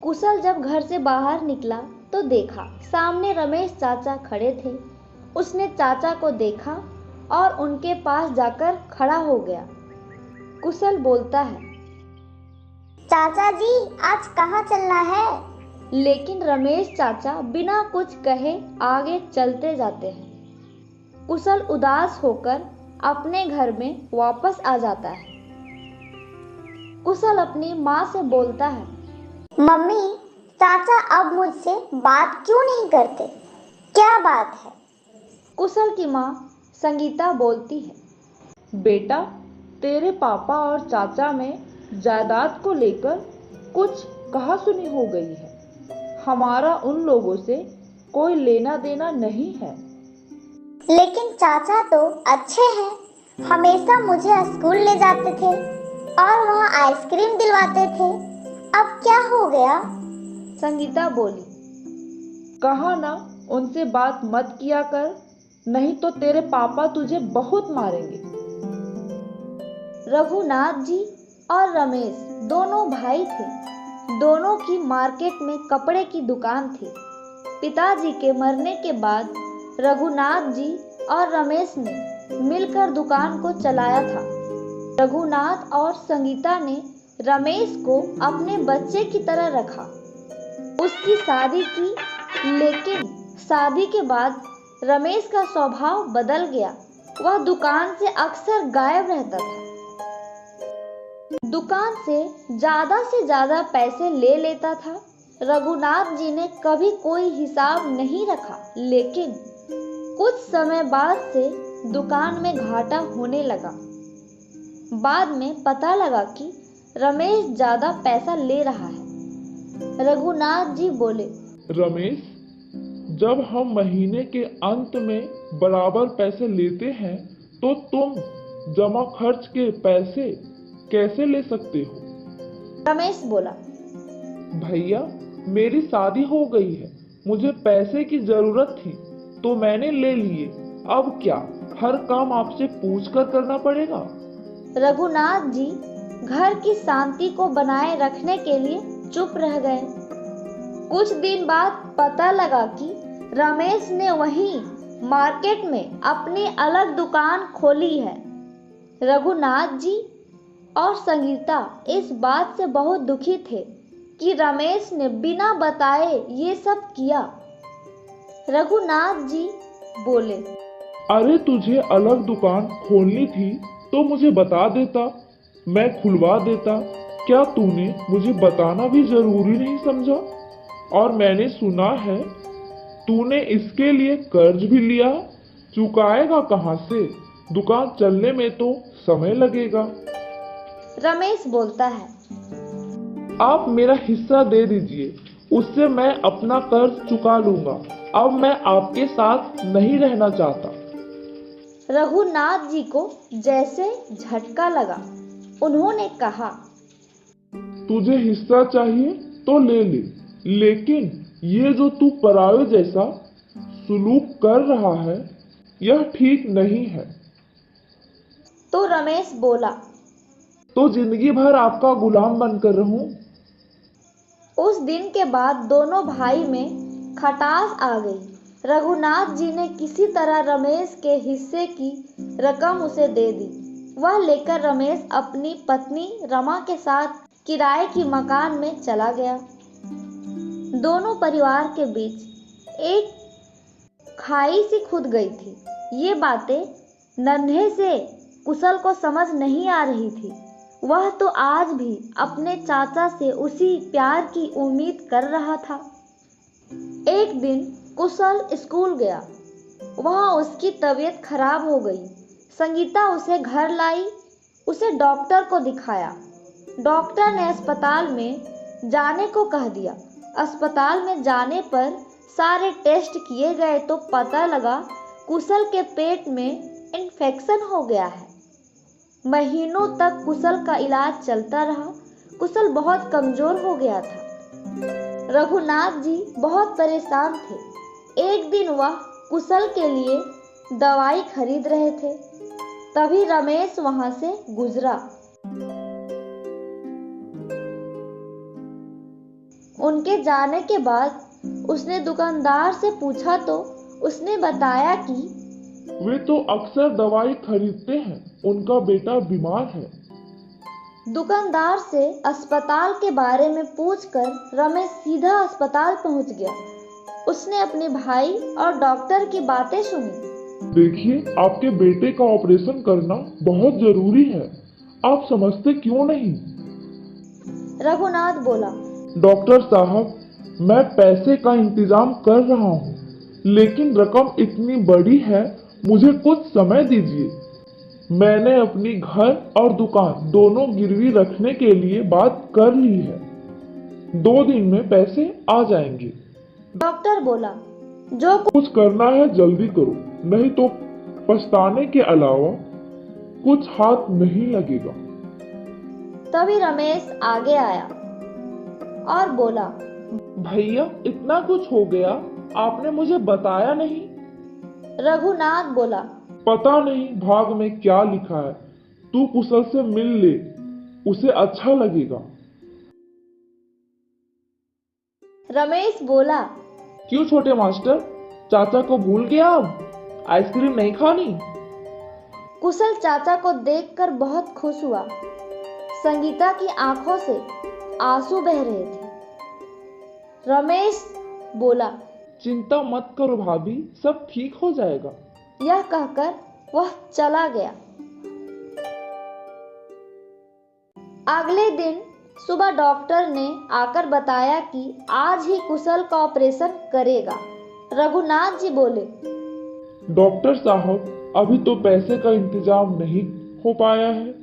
कुशल जब घर से बाहर निकला तो देखा सामने रमेश चाचा खड़े थे। उसने चाचा को देखा और उनके पास जाकर खड़ा हो गया। कुशल बोलता है, चाचा जी आज कहाँ चलना है? लेकिन रमेश चाचा बिना कुछ कहे आगे चलते जाते हैं। कुशल उदास होकर अपने घर में वापस आ जाता है। कुशल अपनी माँ से बोलता है, मम्मी, चाचा अब मुझसे बात क्यों नहीं करते? क्या बात है? कुशल की माँ संगीता बोलती है, बेटा तेरे पापा और चाचा में जायदाद को लेकर कुछ कहासुनी हो गई है। हमारा उन लोगों से कोई लेना देना नहीं है। लेकिन चाचा तो अच्छे हैं, हमेशा मुझे स्कूल ले जाते थे और वहाँ आइसक्रीम दिलवाते थे। अब क्या हो गया? संगीता बोली, कहा ना उनसे बात मत किया कर, नहीं तो तेरे पापा तुझे बहुत मारेंगे। रघुनाथ जी और रमेश दोनों भाई थे। दोनों की मार्केट में कपड़े की दुकान थी। पिताजी के मरने के बाद रघुनाथ जी और रमेश ने मिलकर दुकान को चलाया था। रघुनाथ और संगीता ने रमेश को अपने बच्चे की तरह रखा। उसकी शादी की, लेकिन शादी के बाद रमेश का स्वभाव बदल गया। वह दुकान से अक्सर गायब रहता था। दुकान से ज्यादा पैसे ले लेता था। रघुनाथ जी ने कभी कोई हिसाब नहीं रखा, लेकिन कुछ समय बाद से दुकान में घाटा होने लगा। बाद में पता लगा कि रमेश ज्यादा पैसा ले रहा है। रघुनाथ जी बोले, रमेश, जब हम महीने के अंत में बराबर पैसे लेते हैं तो तुम जमा खर्च के पैसे कैसे ले सकते हो? रमेश बोला, भैया मेरी शादी हो गई है, मुझे पैसे की जरूरत थी तो मैंने ले लिए। अब क्या हर काम आपसे पूछकर करना पड़ेगा? रघुनाथ जी घर की शांति को बनाए रखने के लिए चुप रह गए। कुछ दिन बाद पता लगा कि रमेश ने वहीं मार्केट में अपनी अलग दुकान खोली है। रघुनाथ जी और संगीता इस बात से बहुत दुखी थे कि रमेश ने बिना बताए ये सब किया। रघुनाथ जी बोले, अरे तुझे अलग दुकान खोलनी थी तो मुझे बता देता, मैं खुलवा देता। क्या तूने मुझे बताना भी जरूरी नहीं समझा? और मैंने सुना है तूने इसके लिए कर्ज भी लिया, चुकाएगा कहाँ से? दुकान चलने में तो समय लगेगा। रमेश बोलता है, आप मेरा हिस्सा दे दीजिए, उससे मैं अपना कर्ज चुका लूंगा। अब मैं आपके साथ नहीं रहना चाहता। रघुनाथ जी को जैसे झटका लगा। उन्होंने कहा, तुझे हिस्सा चाहिए तो ले ले, लेकिन ये जो तू पराये जैसा सुलूक कर रहा है यह ठीक नहीं है। तो रमेश बोला, तो जिंदगी भर आपका गुलाम बनकर रहूं? उस दिन के बाद दोनों भाई में खटास आ गई। रघुनाथ जी ने किसी तरह रमेश के हिस्से की रकम उसे दे दी। वह लेकर रमेश अपनी पत्नी रमा के साथ किराए की मकान में चला गया। दोनों परिवार के बीच एक खाई सी खुद गई थी। ये बातें नन्हे से कुशल को समझ नहीं आ रही थी। वह तो आज भी अपने चाचा से उसी प्यार की उम्मीद कर रहा था। एक दिन कुशल स्कूल गया। वहाँ उसकी तबीयत खराब हो गई। संगीता उसे घर लाई, उसे डॉक्टर को दिखाया। डॉक्टर ने अस्पताल में जाने को कह दिया। अस्पताल में जाने पर सारे टेस्ट किए गए तो पता लगा कुशल के पेट में इन्फेक्शन हो गया है। महीनों तक कुशल का इलाज चलता रहा। कुशल बहुत कमजोर हो गया था। रघुनाथ जी बहुत परेशान थे। एक दिन वह कुशल के लिए दवाई खरीद रहे थे, तभी रमेश वहां से गुजरा। उनके जाने के बाद उसने दुकानदार से पूछा तो उसने बताया कि वे तो अक्सर दवाई खरीदते हैं, उनका बेटा बीमार है। दुकानदार से अस्पताल के बारे में पूछकर रमेश सीधा अस्पताल पहुंच गया। उसने अपने भाई और डॉक्टर की बातें सुनी। देखिए, आपके बेटे का ऑपरेशन करना बहुत जरूरी है, आप समझते क्यों नहीं? रघुनाथ बोला, डॉक्टर साहब, मैं पैसे का इंतजाम कर रहा हूँ, लेकिन रकम इतनी बड़ी है, मुझे कुछ समय दीजिए। मैंने अपनी घर और दुकान दोनों गिरवी रखने के लिए बात कर ली है। 2 दिन में पैसे आ जाएंगे। डॉक्टर बोला, जो कुछ करना है जल्दी करो, नहीं तो पछताने के अलावा कुछ हाथ नहीं लगेगा। तभी रमेश आगे आया और बोला, भैया, इतना कुछ हो गया, आपने मुझे बताया नहीं। रघुनाथ बोला, पता नहीं भाग में क्या लिखा है, तू कुशल से मिल ले, उसे अच्छा लगेगा। रमेश बोला, क्यों छोटे मास्टर, चाचा को भूल गया? अब आइसक्रीम नहीं खानी? कुशल चाचा को देखकर बहुत खुश हुआ। संगीता की आंखों से आंसू बह रहे थे। रमेश बोला, चिंता मत करो भाभी, सब ठीक हो जाएगा। यह कहकर वह चला गया। अगले दिन सुबह डॉक्टर ने आकर बताया कि आज ही कुशल का ऑपरेशन करेगा। रघुनाथ जी बोले, डॉक्टर साहब, अभी तो पैसे का इंतजाम नहीं हो पाया है।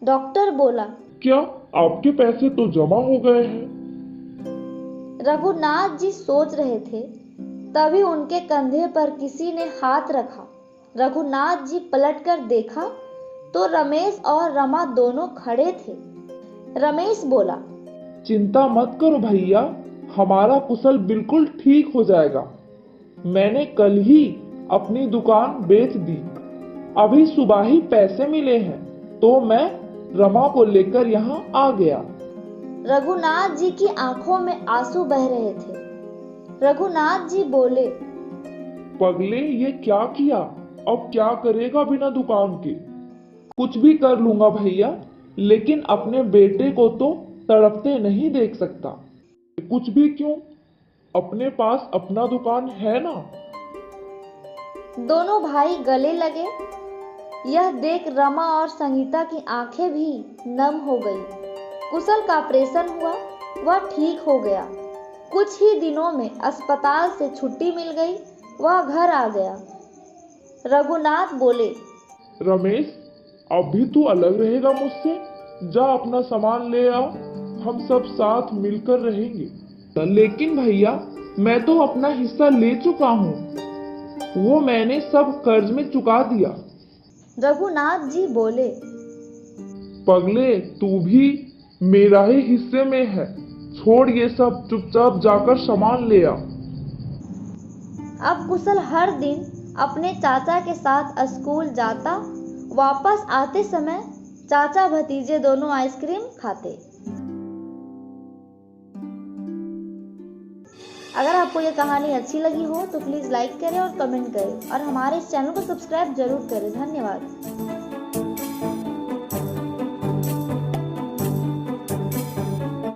डॉक्टर बोला, क्या आपके पैसे तो जमा हो गए हैं? रघुनाथ जी सोच रहे थे, तभी उनके कंधे पर किसी ने हाथ रखा। रघुनाथ जी पलटकर देखा तो रमेश और रमा दोनों खड़े थे। रमेश बोला, चिंता मत करो भैया, हमारा कुशल बिल्कुल ठीक हो जाएगा। मैंने कल ही अपनी दुकान बेच दी, अभी सुबह ही पैसे मिले हैं, तो मैं रमा को लेकर यहाँ आ गया। रघुनाथ जी की आंखों में आंसू बह रहे थे। रघुनाथ जी बोले, पगले, ये क्या किया? अब क्या करेगा बिना दुकान के? कुछ भी कर लूंगा भैया, लेकिन अपने बेटे को तो तड़पते नहीं देख सकता। कुछ भी क्यों, अपने पास अपना दुकान है ना। दोनों भाई गले लगे। यह देख रमा और संगीता की आंखें भी नम हो गई। कुशल का ऑपरेशन हुआ, वह ठीक हो गया। कुछ ही दिनों में अस्पताल से छुट्टी मिल गई, वह घर आ गया। रघुनाथ बोले, रमेश, अब भी तू अलग रहेगा मुझसे? जा अपना सामान ले आ, हम सब साथ मिलकर रहेंगे। लेकिन भैया, मैं तो अपना हिस्सा ले चुका हूँ, वो मैंने सब कर्ज में चुका दिया। रघुनाथ जी बोले, पगले, तू भी मेरा ही हिस्से में है, छोड़ ये सब, चुपचाप जाकर सामान ले आ। अब कुशल हर दिन अपने चाचा के साथ स्कूल जाता। वापस आते समय चाचा भतीजे दोनों आइसक्रीम खाते। अगर आपको ये कहानी अच्छी लगी हो तो प्लीज़ लाइक करें और कमेंट करें और हमारे इस चैनल को सब्सक्राइब जरूर करें। धन्यवाद।